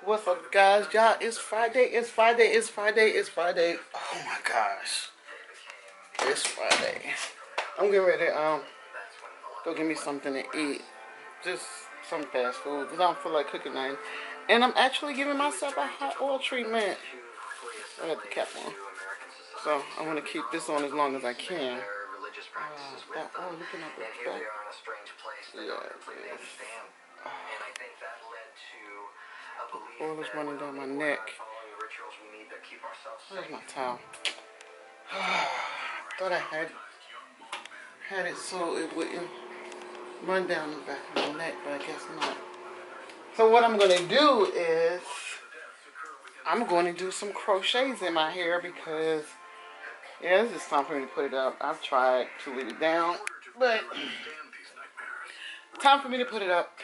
What's up, guys? Y'all, it's Friday. It's Friday. It's Friday. It's Friday. Oh my gosh, it's Friday. I'm getting ready to go get me something to eat, just some fast food, because I don't feel like cooking nothing. And I'm actually giving myself a hot oil treatment. I got the cap on, so I want to keep this on as long as I can. Looking at the back. Yeah, the oil is running down my neck. Where's my towel? Thought I had it so it wouldn't run down the back of my neck, but I guess not. So what I'm going to do is I'm going to do some crochets in my hair because, yeah, it's just time for me to put it up. I've tried to leave it down, but time for me to put it up.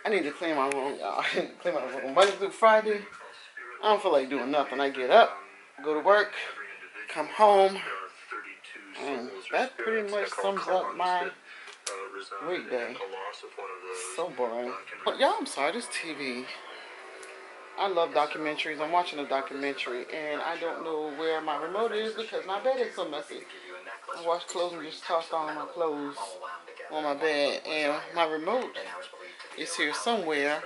I need to clean my room, y'all. Clean my room. Monday through Friday, I don't feel like doing nothing. I get up, go to work, come home, and that pretty much sums up my weekday. So boring. But y'all, I'm sorry, this TV. I love documentaries. I'm watching a documentary, and I don't know where my remote is because my bed is so messy. I wash clothes and just tossed all my clothes on my bed, and my remote is here somewhere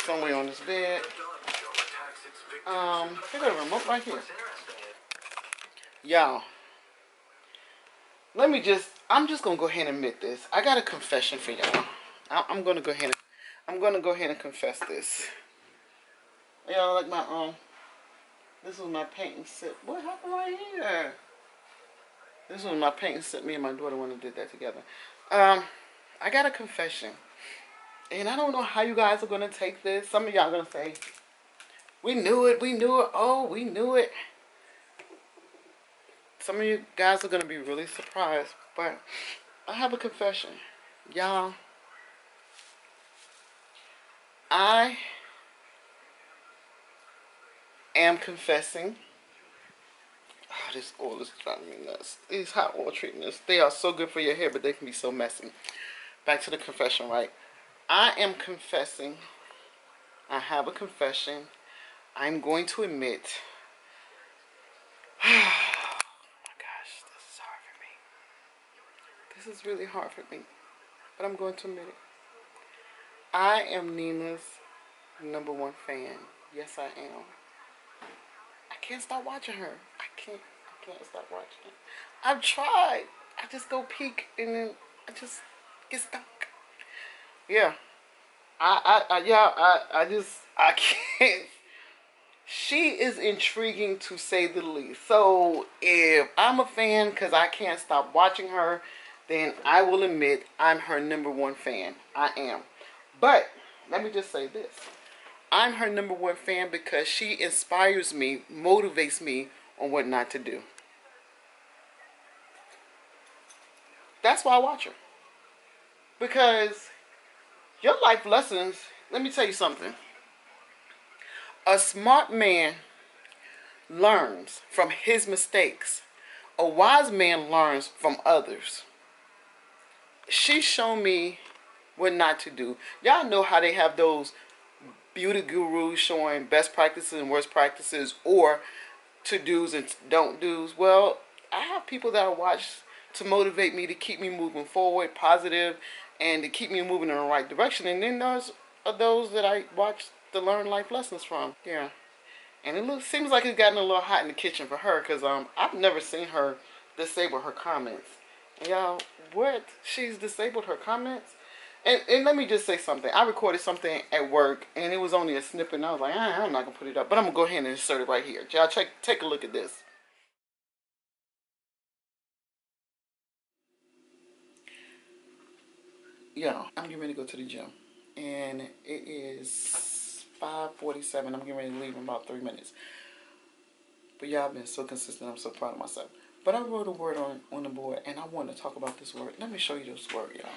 on this bed. I got a remote right here. Y'all, I'm just gonna go ahead and admit this. I got a confession for y'all. I'm gonna go ahead and confess this. Y'all, like my this was my painting set. What happened right here? This was my painting set. Me and my daughter when we did that together. I got a confession, and I don't know how you guys are gonna take this. Some of y'all are gonna say, "We knew it. We knew it. Oh, we knew it." Some of you guys are gonna be really surprised, but I have a confession, y'all. I am confessing. Oh, this oil is driving me nuts. These hot oil treatments, they are so good for your hair, but they can be so messy. Back to the confession, right? I am confessing. I have a confession. I'm going to admit. Oh my gosh, this is hard for me. This is really hard for me, but I'm going to admit it. I am Nina's #1 fan. Yes, I am. I can't stop watching her. I can't stop watching her. I've tried. I just go peek and then I just get stuck. Yeah. I can't. She is intriguing to say the least. So if I'm a fan because I can't stop watching her, then I will admit I'm her #1 fan. I am. But let me just say this. I'm her #1 fan because she inspires me, motivates me on what not to do. That's why I watch her. Because your life lessons, let me tell you something. A smart man learns from his mistakes. A wise man learns from others. She's shown me what not to do. Y'all know how they have those beauty gurus showing best practices and worst practices, or to-dos and don't-dos. Well, I have people that I watch to motivate me, to keep me moving forward, positive, and to keep me moving in the right direction. And then there's those that I watch to learn life lessons from. Yeah. And it seems like it's gotten a little hot in the kitchen for her, because I've never seen her disable her comments. And y'all, what? She's disabled her comments? And let me just say something. I recorded something at work, and it was only a snippet, and I was like, I'm not going to put it up. But I'm going to go ahead and insert it right here. Y'all, take a look at this. Y'all, I'm getting ready to go to the gym. And it is 5:47. I'm getting ready to leave in about 3 minutes. But y'all have been so consistent. I'm so proud of myself. But I wrote a word on the board, and I want to talk about this word. Let me show you this word, y'all.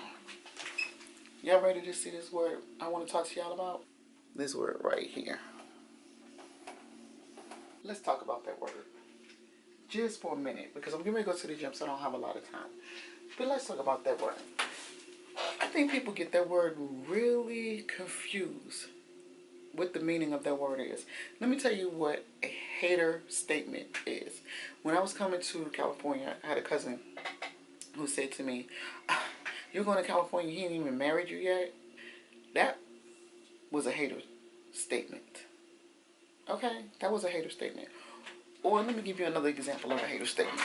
Y'all ready to see this word I want to talk to y'all about? This word right here. Let's talk about that word. Just for a minute, because I'm getting ready to go to the gym, so I don't have a lot of time. But let's talk about that word. I think people get that word really confused what the meaning of that word is. Let me tell you what a hater statement is. When I was coming to California, I had a cousin who said to me, "Ah, you're going to California, he ain't even married you yet?" That was a hater statement. Okay, that was a hater statement. Or let me give you another example of a hater statement.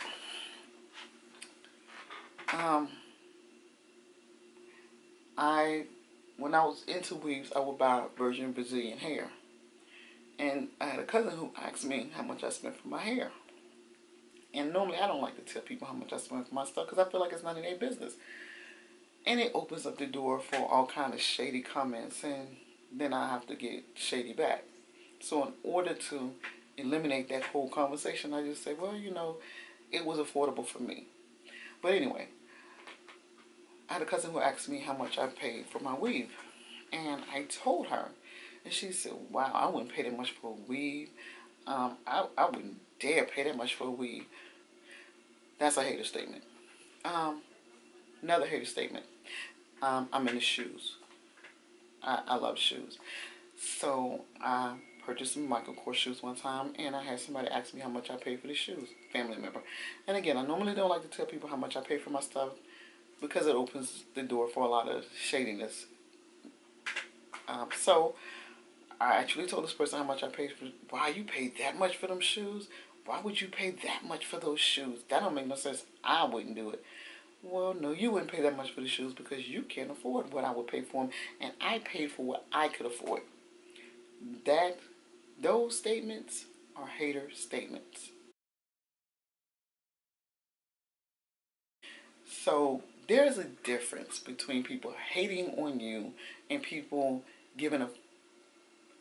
Um, when I was into weaves, I would buy virgin Brazilian hair. And I had a cousin who asked me how much I spent for my hair. And normally I don't like to tell people how much I spend for my stuff because I feel like it's none of their business. And it opens up the door for all kind of shady comments, and then I have to get shady back. So in order to eliminate that whole conversation, I just say, well, it was affordable for me. But anyway, I had a cousin who asked me how much I paid for my weave. And I told her. And she said, wow, I wouldn't pay that much for a weave. I wouldn't dare pay that much for a weave. That's a hater statement. Another hater statement. I'm into shoes. I love shoes. So I purchased some Michael Kors shoes one time, and I had somebody ask me how much I paid for the shoes, family member. And again, I normally don't like to tell people how much I pay for my stuff because it opens the door for a lot of shadiness. So I actually told this person how much I paid for. Why you paid that much for them shoes? Why would you pay that much for those shoes? That don't make no sense. I wouldn't do it. Well, no, you wouldn't pay that much for the shoes because you can't afford what I would pay for them, and I paid for what I could afford. Those statements are hater statements. So there's a difference between people hating on you and people giving a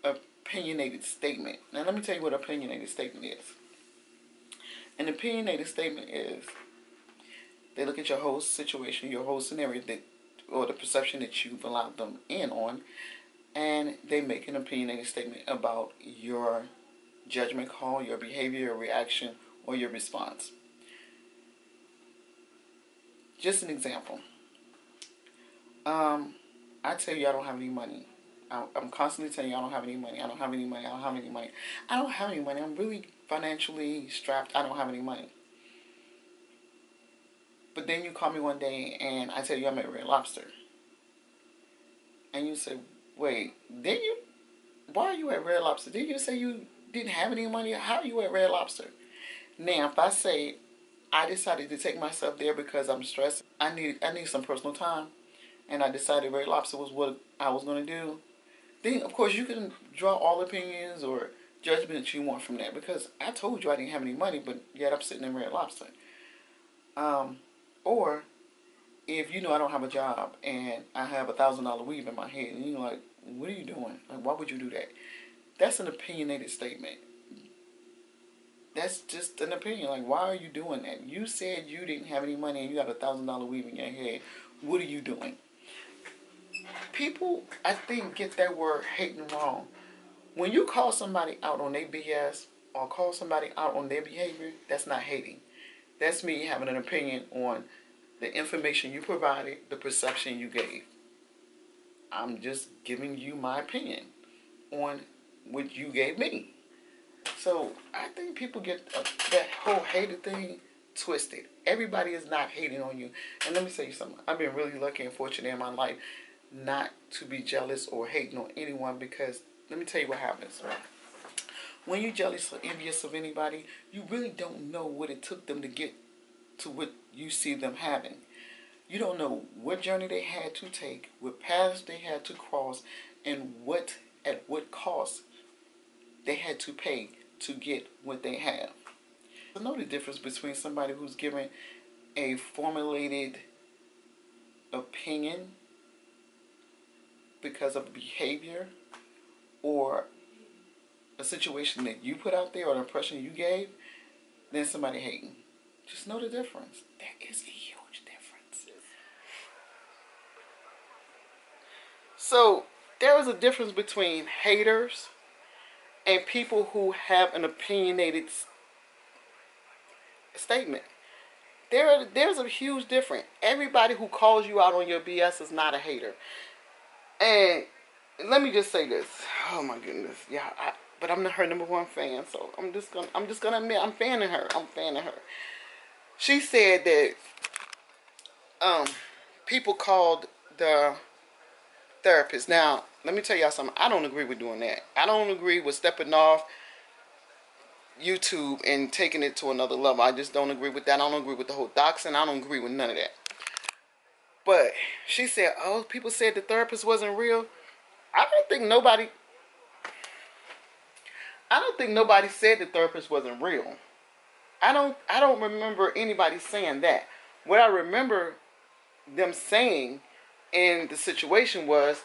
opinionated statement. Now let me tell you what opinionated statement is. An opinionated statement is they look at your whole situation, your whole scenario, or the perception that you've allowed them in on, and they make an opinionated statement about your judgment call, your behavior, your reaction, or your response. Just an example. I tell you I don't have any money. I'm constantly telling you I don't have any money. I don't have any money. I don't have any money. I don't have any money. I'm really financially strapped. I don't have any money. But then you call me one day and I tell you I'm at Red Lobster. And you say, wait, why are you at Red Lobster? Didn't you say you didn't have any money? How are you at Red Lobster? Now, if I say I decided to take myself there because I'm stressed, I need some personal time, and I decided Red Lobster was what I was going to do, then of course you can draw all opinions or judgments you want from that because I told you I didn't have any money, but yet I'm sitting in Red Lobster. Or if I don't have a job and I have $1,000 weave in my head, and you're like, what are you doing? Like, why would you do that? That's an opinionated statement. That's just an opinion. Like, why are you doing that? You said you didn't have any money and you got $1,000 weave in your head. What are you doing? People, I think, get that word hating wrong. When you call somebody out on their BS or call somebody out on their behavior, that's not hating. That's me having an opinion on the information you provided, the perception you gave. I'm just giving you my opinion on what you gave me. So I think people get that whole hated thing twisted. Everybody is not hating on you. And let me tell you something. I've been really lucky and fortunate in my life not to be jealous or hating on anyone because let me tell you what happens. When you're jealous or envious of anybody, you really don't know what it took them to get to what you see them having. You don't know what journey they had to take, what paths they had to cross, and at what cost they had to pay to get what they have. I know the difference between somebody who's giving a formulated opinion because of behavior or a situation that you put out there or an impression you gave, than somebody hating. Just know the difference. There is a huge difference. So there is a difference between haters and people who have an opinionated statement. There's a huge difference. Everybody who calls you out on your BS is not a hater. And let me just say this. Oh my goodness. Yeah, but I'm not her number one fan, so I'm just gonna admit I'm fanning her. I'm fanning her. She said that um people called the therapist. Now, let me tell y'all something. I don't agree with doing that. I don't agree with stepping off YouTube and taking it to another level. I just don't agree with that. I don't agree with the whole doxing. I don't agree with none of that. But she said, oh, people said the therapist wasn't real. I don't think nobody said the therapist wasn't real. I don't remember anybody saying that. What I remember them saying in the situation was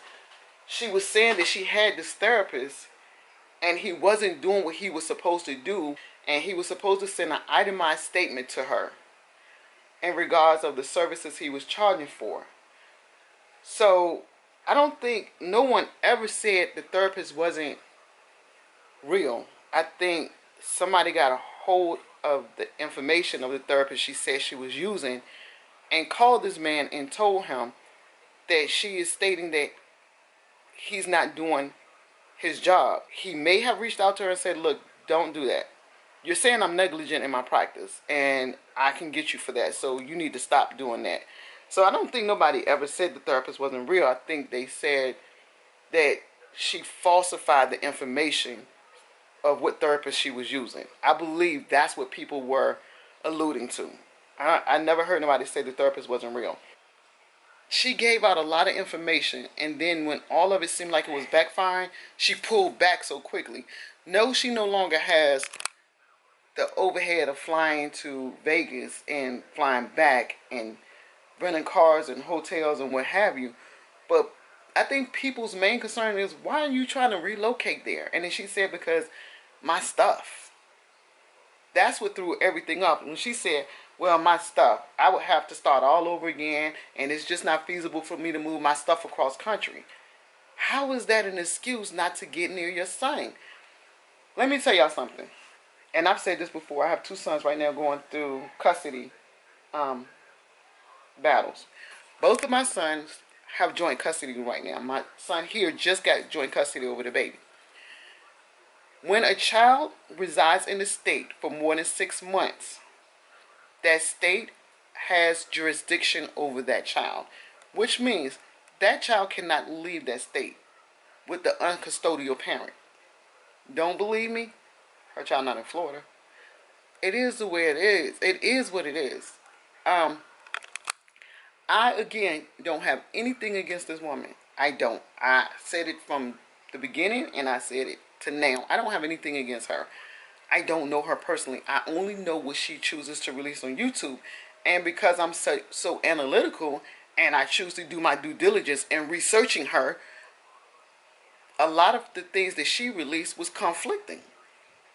she was saying that she had this therapist and he wasn't doing what he was supposed to do, and he was supposed to send an itemized statement to her in regards of the services he was charging for. So I don't think no one ever said the therapist wasn't real. I think somebody got a hold of the information of the therapist she said she was using and called this man and told him that she is stating that he's not doing his job. He may have reached out to her and said, look, don't do that. You're saying I'm negligent in my practice and I can get you for that, so you need to stop doing that. So I don't think nobody ever said the therapist wasn't real. I think they said that she falsified the information of what therapist she was using. I believe that's what people were alluding to. I never heard nobody say the therapist wasn't real. She gave out a lot of information, and then when all of it seemed like it was backfiring, she pulled back so quickly. No, she no longer has the overhead of flying to Vegas and flying back and renting cars and hotels and what have you. But I think people's main concern is, why are you trying to relocate there? And then she said, because my stuff. That's what threw everything up. When she said, well, my stuff, I would have to start all over again, and it's just not feasible for me to move my stuff across country. How is that an excuse not to get near your son? Let me tell y'all something. And I've said this before. I have two sons right now going through custody battles. Both of my sons have joint custody right now. My son here just got joint custody over the baby. When a child resides in the state for more than 6 months, that state has jurisdiction over that child, which means that child cannot leave that state with the uncustodial parent. Don't believe me? Her child not in Florida. It is the way it is. It is what it is. I, again, don't have anything against this woman. I don't. I said it from the beginning, and I said it to now. I don't have anything against her. I don't know her personally. I only know what she chooses to release on YouTube. And because I'm so analytical, and I choose to do my due diligence in researching her, a lot of the things that she released was conflicting.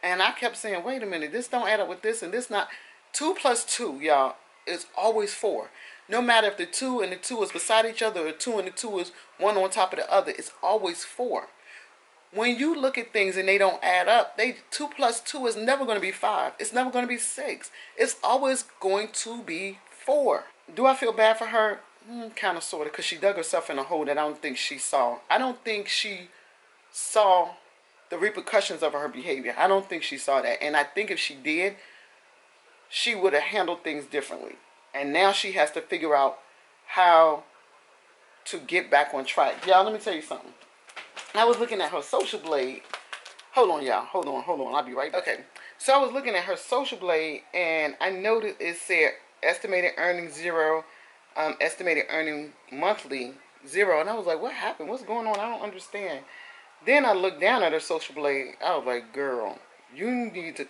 And I kept saying, wait a minute, this don't add up with this and this not. 2 plus 2, y'all, is always 4. No matter if the 2 and the 2 is beside each other, or 2 and the 2 is one on top of the other, it's always 4. When you look at things and they don't add up, 2 plus 2 is never going to be 5. It's never going to be 6. It's always going to be 4. Do I feel bad for her? Kind of, sort of, because she dug herself in a hole that I don't think she saw. I don't think she saw the repercussions of her behavior. I don't think she saw that. And I think if she did, she would have handled things differently. And now she has to figure out how to get back on track. Y'all, let me tell you something. I was looking at her social blade. Hold on, y'all. Hold on. I'll be right back. Okay. So I was looking at her social blade, and I noticed it said estimated earnings 0, estimated earning monthly 0. And I was like, what happened? What's going on? I don't understand. Then I looked down at her social blade. I was like, girl, you need to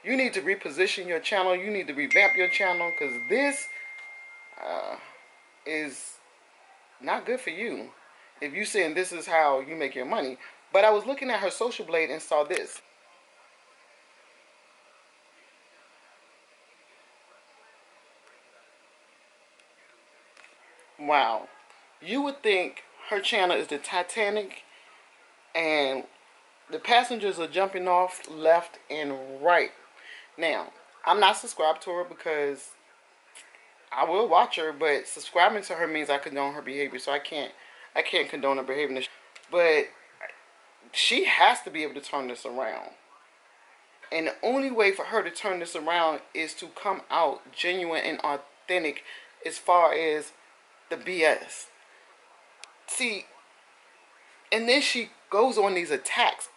reposition your channel. You need to revamp your channel, because this is not good for you if you saying this is how you make your money. But I was looking at her social blade and saw this. Wow. You would think her channel is the Titanic and the passengers are jumping off left and right. Now, I'm not subscribed to her because I will watch her, but subscribing to her means I condone her behavior. So I can't condone her behavior. But she has to be able to turn this around. And the only way for her to turn this around is to come out genuine and authentic as far as the BS. See, and then she goes on these attacks.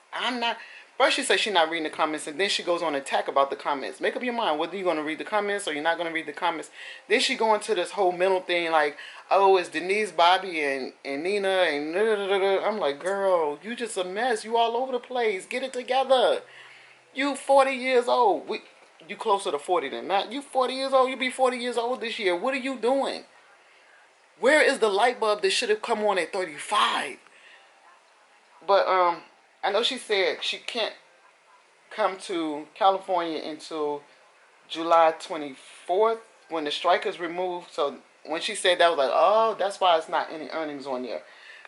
First she says she's not reading the comments, and then she goes on an attack about the comments. Make up your mind, whether you're going to read the comments or you're not going to read the comments. Then she go into this whole mental thing like, oh, it's Denise, Bobby, and Nina, and da, da, da, da. I'm like, girl, you just a mess. You all over the place. Get it together. You 40 years old. You closer to 40 than that. You 40 years old. You be 40 years old this year. What are you doing? Where is the light bulb that should have come on at 35? But I know she said she can't come to California until July 24th when the strike is removed. So when she said that, I was like, oh, that's why it's not any earnings on there.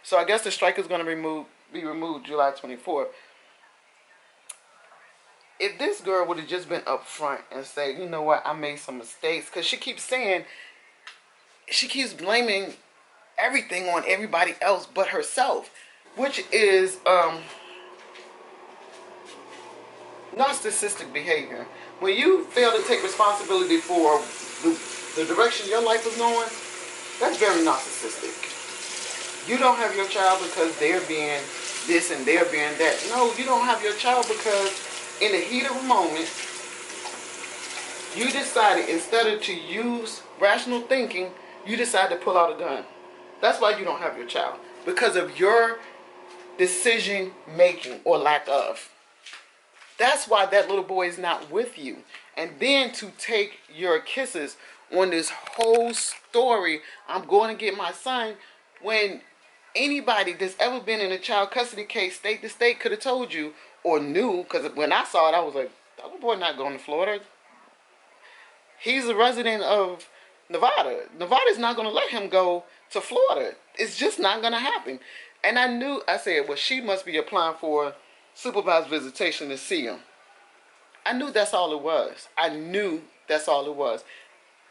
So I guess the strike is going to be removed July 24th. If this girl would have just been upfront and said, you know what, I made some mistakes, because she keeps blaming everything on everybody else but herself, which is narcissistic behavior. When you fail to take responsibility for the direction your life is going, that's very narcissistic. You don't have your child because they're being this and they're being that. No, you don't have your child because in the heat of a moment, you decided, instead of to use rational thinking, you decide to pull out a gun. That's why you don't have your child. Because of your decision making or lack of. That's why that little boy is not with you. And then to take your kisses on this whole story, I'm going to get my son, when anybody that's ever been in a child custody case, state to state, could have told you or knew, because when I saw it, I was like, that little boy not going to Florida. He's a resident of Nevada. Nevada's not going to let him go to Florida. It's just not going to happen. And I said, well, she must be applying for supervised visitation to see him. I knew that's all it was. I knew that's all it was.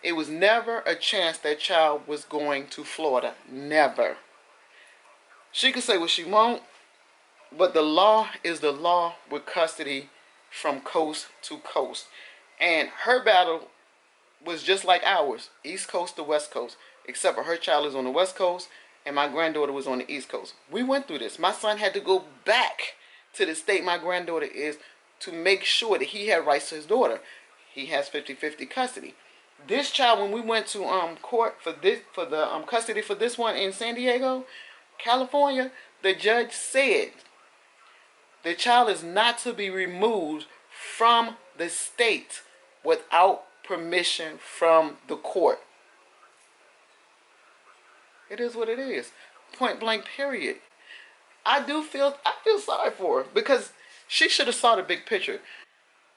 It was never a chance that child was going to Florida. Never. She could say what she wants, but the law is the law with custody from coast to coast. And her battle was just like ours, East Coast to West Coast, except for her child is on the West Coast and my granddaughter was on the East Coast. We went through this. My son had to go back to the state my granddaughter is to make sure that he had rights to his daughter. He has 50-50 custody. This child, when we went to court for the custody for this one in San Diego, California, the judge said the child is not to be removed from the state without permission from the court. It is what it is. Point blank, period. I feel sorry for her because she should have saw the big picture.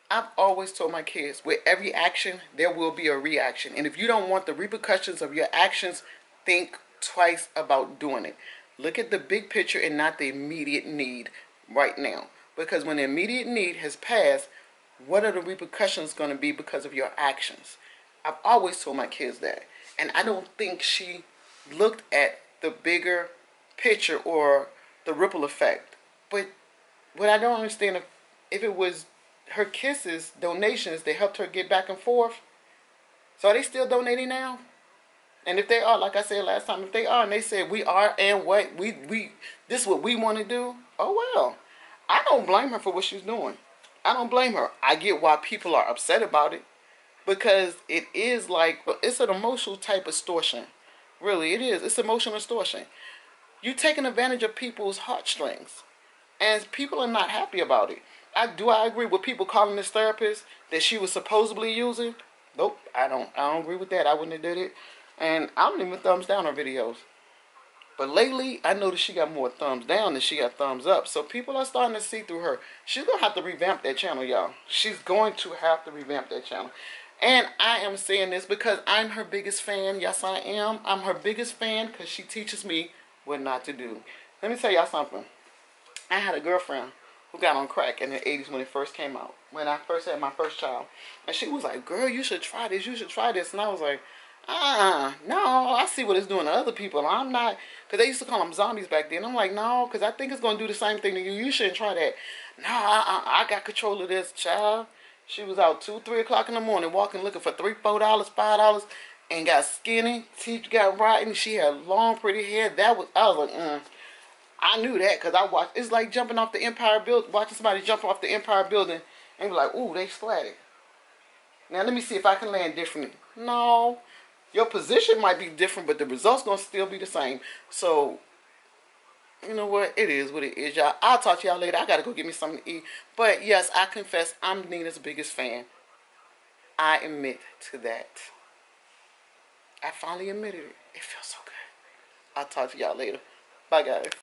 I've always told my kids, with every action, there will be a reaction. And if you don't want the repercussions of your actions, think twice about doing it. Look at the big picture and not the immediate need right now. Because when the immediate need has passed, what are the repercussions going to be because of your actions? I've always told my kids that. And I don't think she looked at the bigger picture or the ripple effect. But what I don't understand, if it was her kisses, donations that helped her get back and forth, so are they still donating now? And if they are, like I said last time, if they are, and they said we are, and what we this is what we want to do, oh well. I don't blame her for what she's doing. I don't blame her. I get why people are upset about it, because it is like, it's an emotional type of extortion. Really, it is. It's emotional extortion. You're taking advantage of people's heartstrings, and people are not happy about it. Do I agree with people calling this therapist that she was supposedly using? Nope, I don't agree with that. I wouldn't have did it. And I don't even thumbs down her videos. But lately, I noticed she got more thumbs down than she got thumbs up. So people are starting to see through her. She's going to have to revamp that channel, y'all. She's going to have to revamp that channel. And I am saying this because I'm her biggest fan. Yes, I am. I'm her biggest fan because she teaches me what not to do. Let me tell y'all something. I had a girlfriend who got on crack in the 80s when it first came out. When I first had my first child. And she was like, girl, you should try this. You should try this. And I was like, No, I see what it's doing to other people. I'm not, because they used to call them zombies back then. I'm like, no, because I think it's going to do the same thing to you. You shouldn't try that. No, I got control of this, child. She was out 2, 3 o'clock in the morning walking, looking for $3, $4, $5, and got skinny. Teeth got rotten. She had long, pretty hair. I was like, I knew that because I watched. It's like jumping off the Empire Building, watching somebody jump off the Empire Building, and be like, ooh, they splatted. Now let me see if I can land differently. No, your position might be different, but the results gonna still be the same. So you know what? It is what it is, y'all. I'll talk to y'all later. I gotta go get me something to eat. But yes, I confess, I'm Nina's biggest fan. I admit to that. I finally admitted it. It feels so good. I'll talk to y'all later. Bye, guys.